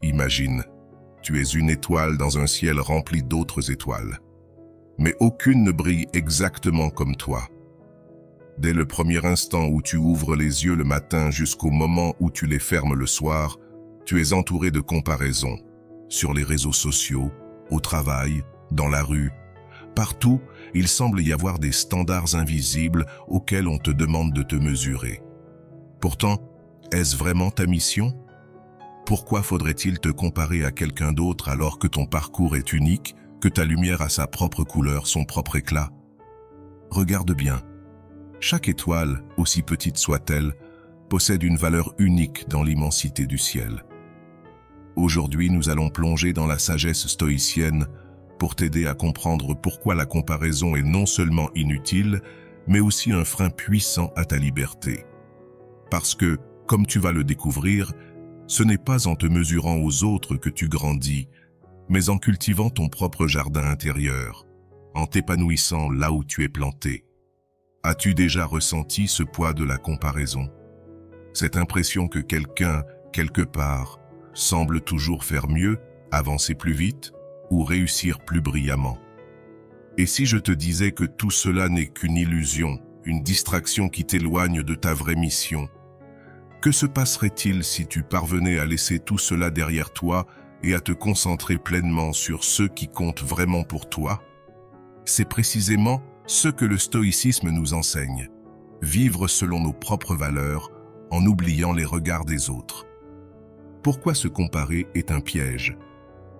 Imagine, tu es une étoile dans un ciel rempli d'autres étoiles. Mais aucune ne brille exactement comme toi. Dès le premier instant où tu ouvres les yeux le matin jusqu'au moment où tu les fermes le soir, tu es entouré de comparaisons. Sur les réseaux sociaux, au travail, dans la rue. Partout, il semble y avoir des standards invisibles auxquels on te demande de te mesurer. Pourtant, est-ce vraiment ta mission ? Pourquoi faudrait-il te comparer à quelqu'un d'autre alors que ton parcours est unique, que ta lumière a sa propre couleur, son propre éclat ? Regarde bien. Chaque étoile, aussi petite soit-elle, possède une valeur unique dans l'immensité du ciel. Aujourd'hui, nous allons plonger dans la sagesse stoïcienne pour t'aider à comprendre pourquoi la comparaison est non seulement inutile, mais aussi un frein puissant à ta liberté. Parce que, comme tu vas le découvrir, ce n'est pas en te mesurant aux autres que tu grandis, mais en cultivant ton propre jardin intérieur, en t'épanouissant là où tu es planté. As-tu déjà ressenti ce poids de la comparaison? Cette impression que quelqu'un, quelque part, semble toujours faire mieux, avancer plus vite ou réussir plus brillamment. Et si je te disais que tout cela n'est qu'une illusion, une distraction qui t'éloigne de ta vraie mission? Que se passerait-il si tu parvenais à laisser tout cela derrière toi et à te concentrer pleinement sur ce qui compte vraiment pour toi? C'est précisément ce que le stoïcisme nous enseigne. Vivre selon nos propres valeurs, en oubliant les regards des autres. Pourquoi se comparer est un piège?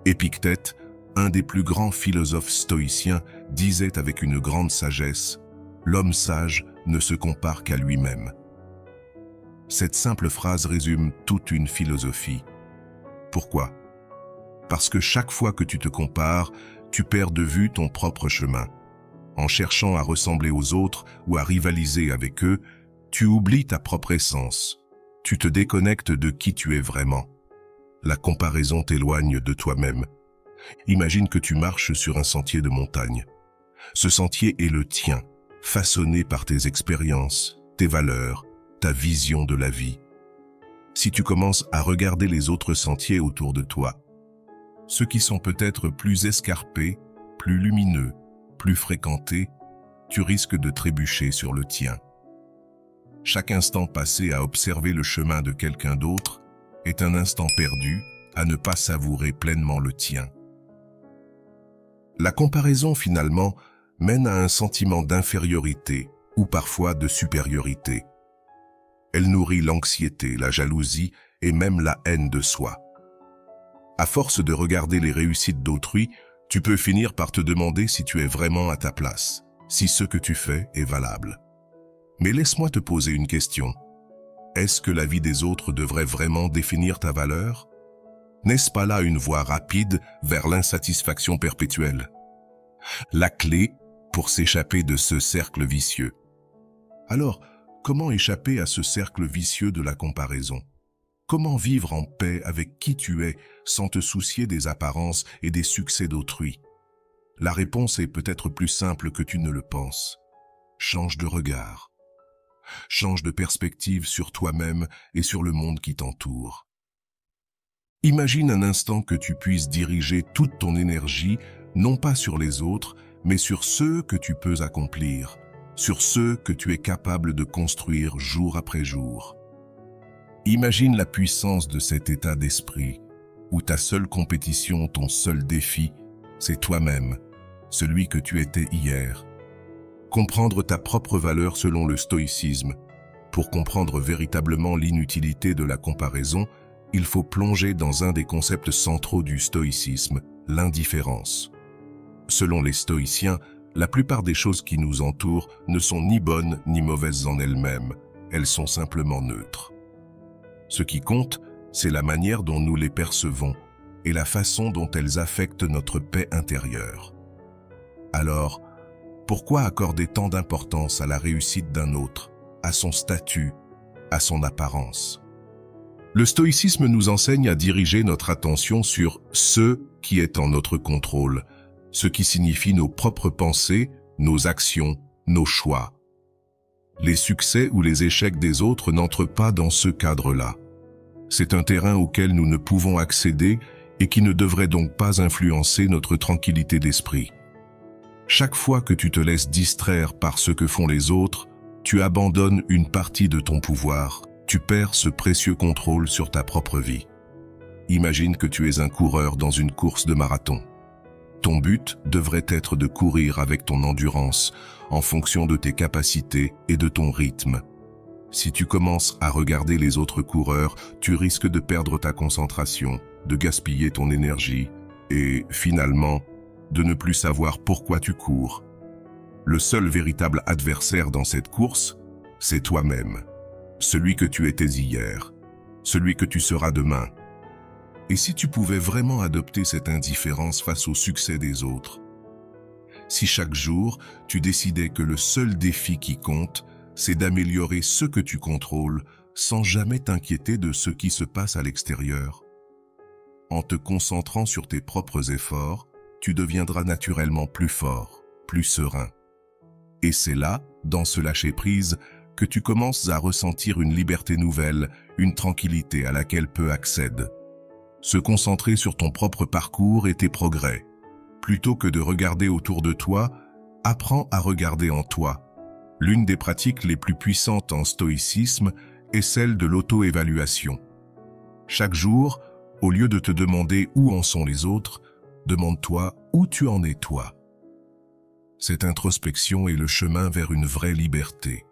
Épictète, un des plus grands philosophes stoïciens, disait avec une grande sagesse « L'homme sage ne se compare qu'à lui-même ». Cette simple phrase résume toute une philosophie. Pourquoi? Parce que chaque fois que tu te compares, tu perds de vue ton propre chemin. En cherchant à ressembler aux autres ou à rivaliser avec eux, tu oublies ta propre essence. Tu te déconnectes de qui tu es vraiment. La comparaison t'éloigne de toi-même. Imagine que tu marches sur un sentier de montagne. Ce sentier est le tien, façonné par tes expériences, tes valeurs, ta vision de la vie. Si tu commences à regarder les autres sentiers autour de toi, ceux qui sont peut-être plus escarpés, plus lumineux, plus fréquentés, tu risques de trébucher sur le tien. Chaque instant passé à observer le chemin de quelqu'un d'autre est un instant perdu à ne pas savourer pleinement le tien. La comparaison, finalement, mène à un sentiment d'infériorité ou parfois de supériorité. Elle nourrit l'anxiété, la jalousie et même la haine de soi. À force de regarder les réussites d'autrui, tu peux finir par te demander si tu es vraiment à ta place, si ce que tu fais est valable. Mais laisse-moi te poser une question. Est-ce que la vie des autres devrait vraiment définir ta valeur? N'est-ce pas là une voie rapide vers l'insatisfaction perpétuelle? La clé pour s'échapper de ce cercle vicieux. Alors, comment échapper à ce cercle vicieux de la comparaison? Comment vivre en paix avec qui tu es sans te soucier des apparences et des succès d'autrui? La réponse est peut-être plus simple que tu ne le penses. Change de regard. Change de perspective sur toi-même et sur le monde qui t'entoure. Imagine un instant que tu puisses diriger toute ton énergie, non pas sur les autres, mais sur ceux que tu peux accomplir, sur ceux que tu es capable de construire jour après jour. Imagine la puissance de cet état d'esprit, où ta seule compétition, ton seul défi, c'est toi-même, celui que tu étais hier. Comprendre ta propre valeur selon le stoïcisme. Pour comprendre véritablement l'inutilité de la comparaison, il faut plonger dans un des concepts centraux du stoïcisme, l'indifférence. Selon les stoïciens, la plupart des choses qui nous entourent ne sont ni bonnes ni mauvaises en elles-mêmes, elles sont simplement neutres. Ce qui compte, c'est la manière dont nous les percevons et la façon dont elles affectent notre paix intérieure. Alors, pourquoi accorder tant d'importance à la réussite d'un autre, à son statut, à son apparence? Le stoïcisme nous enseigne à diriger notre attention sur ce qui est en notre contrôle, ce qui signifie nos propres pensées, nos actions, nos choix. Les succès ou les échecs des autres n'entrent pas dans ce cadre-là. C'est un terrain auquel nous ne pouvons accéder et qui ne devrait donc pas influencer notre tranquillité d'esprit. Chaque fois que tu te laisses distraire par ce que font les autres, tu abandonnes une partie de ton pouvoir, tu perds ce précieux contrôle sur ta propre vie. Imagine que tu es un coureur dans une course de marathon. Ton but devrait être de courir avec ton endurance, en fonction de tes capacités et de ton rythme. Si tu commences à regarder les autres coureurs, tu risques de perdre ta concentration, de gaspiller ton énergie et, finalement, de ne plus savoir pourquoi tu cours. Le seul véritable adversaire dans cette course, c'est toi-même. Celui que tu étais hier, celui que tu seras demain. Et si tu pouvais vraiment adopter cette indifférence face au succès des autres? Si chaque jour, tu décidais que le seul défi qui compte, c'est d'améliorer ce que tu contrôles sans jamais t'inquiéter de ce qui se passe à l'extérieur. En te concentrant sur tes propres efforts, tu deviendras naturellement plus fort, plus serein. Et c'est là, dans ce lâcher-prise, que tu commences à ressentir une liberté nouvelle, une tranquillité à laquelle peu accèdent. Se concentrer sur ton propre parcours et tes progrès. Plutôt que de regarder autour de toi, apprends à regarder en toi. L'une des pratiques les plus puissantes en stoïcisme est celle de l'auto-évaluation. Chaque jour, au lieu de te demander où en sont les autres, demande-toi où tu en es toi. Cette introspection est le chemin vers une vraie liberté.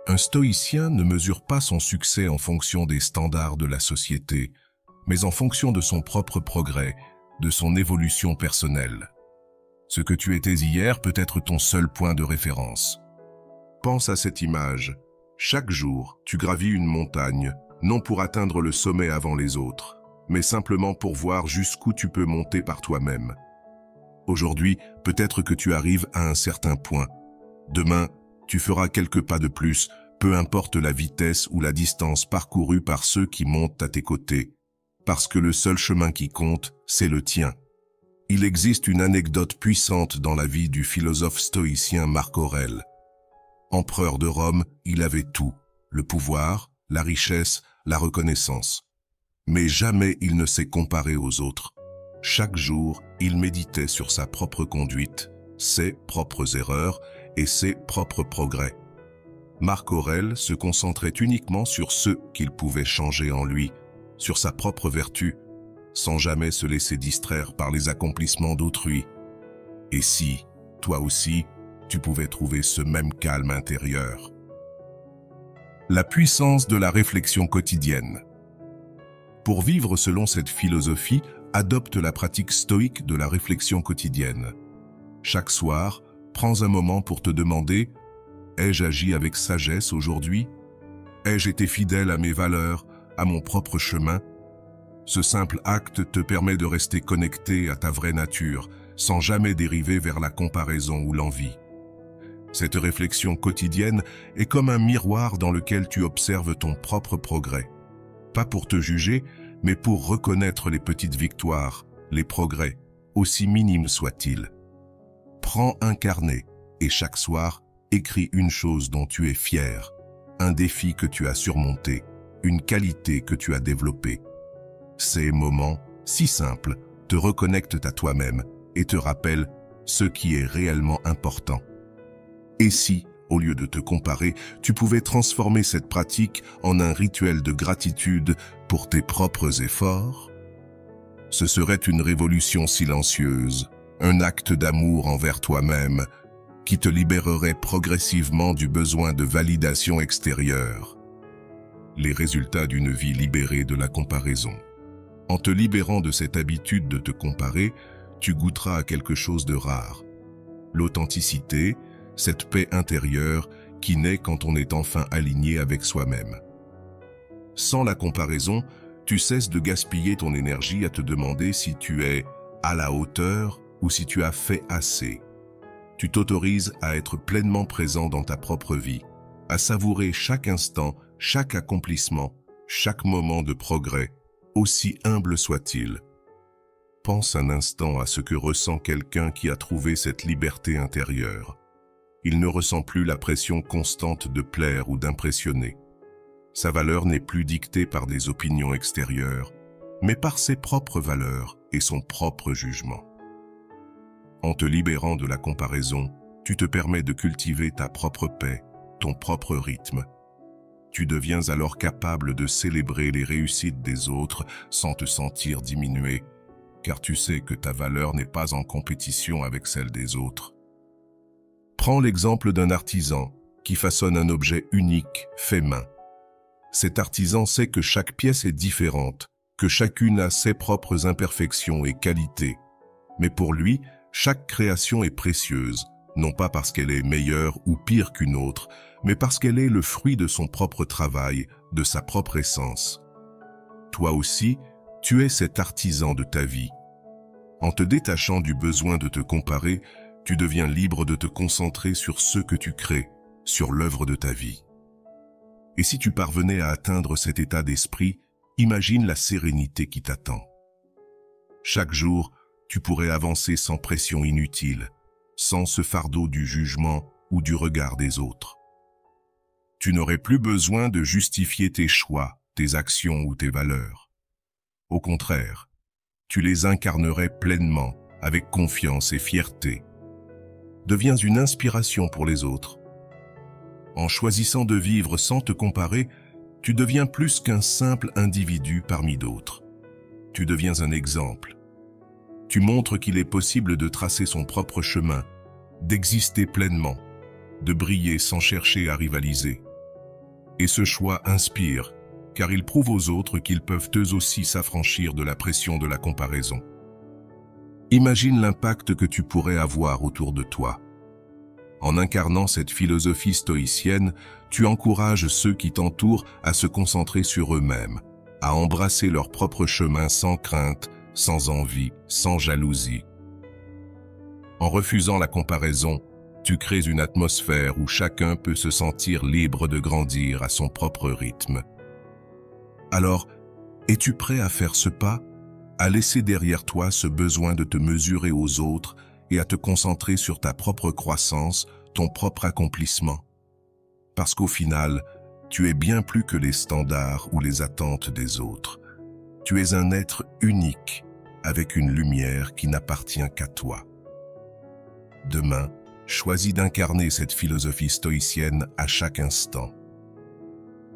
Un stoïcien ne mesure pas son succès en fonction des standards de la société, mais en fonction de son propre progrès, de son évolution personnelle. Ce que tu étais hier peut être ton seul point de référence. Pense à cette image. Chaque jour, tu gravis une montagne, non pour atteindre le sommet avant les autres, mais simplement pour voir jusqu'où tu peux monter par toi-même. Aujourd'hui, peut-être que tu arrives à un certain point. Demain, tu feras quelques pas de plus, peu importe la vitesse ou la distance parcourue par ceux qui montent à tes côtés. Parce que le seul chemin qui compte, c'est le tien. Il existe une anecdote puissante dans la vie du philosophe stoïcien Marc Aurèle. Empereur de Rome, il avait tout, le pouvoir, la richesse, la reconnaissance. Mais jamais il ne s'est comparé aux autres. Chaque jour, il méditait sur sa propre conduite, ses propres erreurs et ses propres progrès. Marc Aurèle se concentrait uniquement sur ce qu'il pouvait changer en lui, sur sa propre vertu, sans jamais se laisser distraire par les accomplissements d'autrui. Et si, toi aussi, tu pouvais trouver ce même calme intérieur? La puissance de la réflexion quotidienne. Pour vivre selon cette philosophie, adopte la pratique stoïque de la réflexion quotidienne. Chaque soir, prends un moment pour te demander « Ai-je agi avec sagesse aujourd'hui? Ai-je été fidèle à mes valeurs, à mon propre chemin ?» Ce simple acte te permet de rester connecté à ta vraie nature, sans jamais dériver vers la comparaison ou l'envie. Cette réflexion quotidienne est comme un miroir dans lequel tu observes ton propre progrès. Pas pour te juger, mais pour reconnaître les petites victoires, les progrès, aussi minimes soient-ils. Prends un carnet et chaque soir, écris une chose dont tu es fier, un défi que tu as surmonté, une qualité que tu as développée. Ces moments, si simples, te reconnectent à toi-même et te rappellent ce qui est réellement important. Et si, au lieu de te comparer, tu pouvais transformer cette pratique en un rituel de gratitude pour tes propres efforts? Ce serait une révolution silencieuse, un acte d'amour envers toi-même, qui te libérerait progressivement du besoin de validation extérieure. Les résultats d'une vie libérée de la comparaison. En te libérant de cette habitude de te comparer, tu goûteras à quelque chose de rare. L'authenticité, cette paix intérieure qui naît quand on est enfin aligné avec soi-même. Sans la comparaison, tu cesses de gaspiller ton énergie à te demander si tu es à la hauteur ou si tu as fait assez. Tu t'autorises à être pleinement présent dans ta propre vie, à savourer chaque instant, chaque accomplissement, chaque moment de progrès, aussi humble soit-il. Pense un instant à ce que ressent quelqu'un qui a trouvé cette liberté intérieure. Il ne ressent plus la pression constante de plaire ou d'impressionner. Sa valeur n'est plus dictée par des opinions extérieures, mais par ses propres valeurs et son propre jugement. En te libérant de la comparaison, tu te permets de cultiver ta propre paix, ton propre rythme. Tu deviens alors capable de célébrer les réussites des autres sans te sentir diminué, car tu sais que ta valeur n'est pas en compétition avec celle des autres. Prends l'exemple d'un artisan qui façonne un objet unique, fait main. Cet artisan sait que chaque pièce est différente, que chacune a ses propres imperfections et qualités. Mais pour lui, chaque création est précieuse, non pas parce qu'elle est meilleure ou pire qu'une autre, mais parce qu'elle est le fruit de son propre travail, de sa propre essence. Toi aussi, tu es cet artisan de ta vie. En te détachant du besoin de te comparer, tu deviens libre de te concentrer sur ce que tu crées, sur l'œuvre de ta vie. Et si tu parvenais à atteindre cet état d'esprit, imagine la sérénité qui t'attend. Chaque jour, tu pourrais avancer sans pression inutile, sans ce fardeau du jugement ou du regard des autres. Tu n'aurais plus besoin de justifier tes choix, tes actions ou tes valeurs. Au contraire, tu les incarnerais pleinement, avec confiance et fierté. Deviens une inspiration pour les autres. En choisissant de vivre sans te comparer, tu deviens plus qu'un simple individu parmi d'autres. Tu deviens un exemple. Tu montres qu'il est possible de tracer son propre chemin, d'exister pleinement, de briller sans chercher à rivaliser. Et ce choix inspire, car il prouve aux autres qu'ils peuvent eux aussi s'affranchir de la pression de la comparaison. Imagine l'impact que tu pourrais avoir autour de toi. En incarnant cette philosophie stoïcienne, tu encourages ceux qui t'entourent à se concentrer sur eux-mêmes, à embrasser leur propre chemin sans crainte, sans envie, sans jalousie. En refusant la comparaison, tu crées une atmosphère où chacun peut se sentir libre de grandir à son propre rythme. Alors, es-tu prêt à faire ce pas, à laisser derrière toi ce besoin de te mesurer aux autres et à te concentrer sur ta propre croissance, ton propre accomplissement? Parce qu'au final, tu es bien plus que les standards ou les attentes des autres. Tu es un être unique, avec une lumière qui n'appartient qu'à toi. Demain, choisis d'incarner cette philosophie stoïcienne à chaque instant.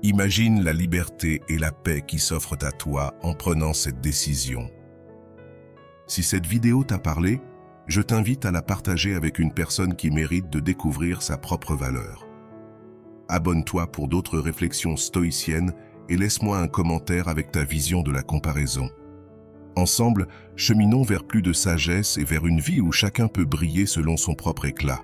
Imagine la liberté et la paix qui s'offrent à toi en prenant cette décision. Si cette vidéo t'a parlé, je t'invite à la partager avec une personne qui mérite de découvrir sa propre valeur. Abonne-toi pour d'autres réflexions stoïciennes et laisse-moi un commentaire avec ta vision de la comparaison. Ensemble, cheminons vers plus de sagesse et vers une vie où chacun peut briller selon son propre éclat.